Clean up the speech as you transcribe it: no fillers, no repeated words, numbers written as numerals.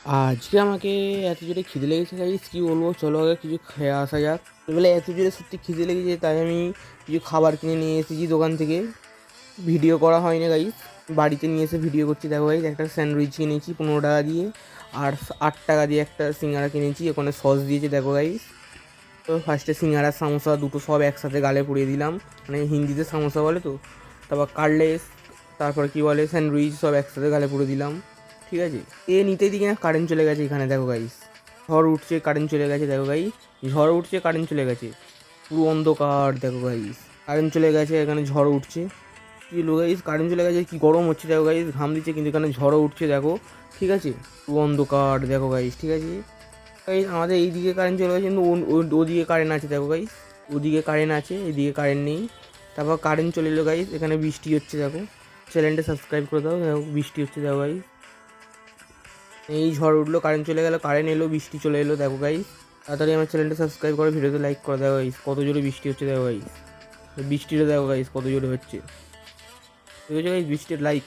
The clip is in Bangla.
আজকে আমাকে এত জোরে খিদে লেগেছে গাইস, কি বলবো, চলো আগে কিছু খেয়ে আসা যাক। বলে এত জোরে সত্যি খিদে লেগেছে, তাই আমি কিছু খাবার কিনে নিয়ে এসেছি দোকান থেকে। ভিডিও করা হয়নি গাইস, বাড়িতে নিয়ে এসে ভিডিও করছি। দেখো গাইস, একটা স্যান্ডউইচ কিনেছি 15 টাকা দিয়ে, আর 8 টাকা দিয়ে একটা সিঙ্গারা কিনেছি, ওখানে সস দিয়েছে দেখো গাইস। তো ফার্স্টে সিঙ্গারা সামোসা দুটো সব একসাথে গালে পুড়িয়ে দিলাম, মানে হিন্দিতে সামোসা বলে তো। তারপর কাটলেস, তারপর কি বলে স্যান্ডউইচ, সব একসাথে গালে পুড়ে দিলাম। ঠিক আছে, নিতেই দিকে না কারেন্ট চলে গেছে। এখানে দেখো গাইস, ঝড় উঠছে, কারেন্ট চলে গেছে। দেখো গাইস, ঝড় উঠছে, কারেন্ট চলে গেছে, পুরো অন্ধকার। দেখো গাইস, কারেন্ট চলে গেছে, এখানে ঝড় উঠছে। কি লো গাইস, কারেন্ট চলে গেছে, কি গরম হচ্ছে দেখো গাইস, ঘাম দিচ্ছে, কিন্তু এখানে ঝড়ও উঠছে দেখো। ঠিক আছে, পুরো অন্ধকার দেখো গাইস। ঠিক আছে গাইস, আমাদের এইদিকে কারেন্ট চলে গেছে, কিন্তু ওদিকে কারেন্ট আছে দেখো গাইস। ওদিকে কারেন্ট আছে, এদিকে কারেন্ট নেই। তারপর কারেন্ট চলে এলো গাইস, এখানে বৃষ্টি হচ্ছে দেখো। চ্যানেলটা সাবস্ক্রাইব করে দাও। দেখো বৃষ্টি হচ্ছে দেখো গাইস, এই ঝড় উঠলো, কারেন্ট চলে গেল, কারেন্ট এলো, বৃষ্টি চলে এলো দেখো গাইস। তাড়াতাড়ি আমার চ্যানেলটা সাবস্ক্রাইব করো, ভিডিওতে লাইক করে দেখো গাইস, কত জোরে বৃষ্টি হচ্ছে দেখো গাইস। বৃষ্টিটা দেখো গাইস কত জোরে হচ্ছে, ঠিক আছে গাইস, বৃষ্টির লাইক।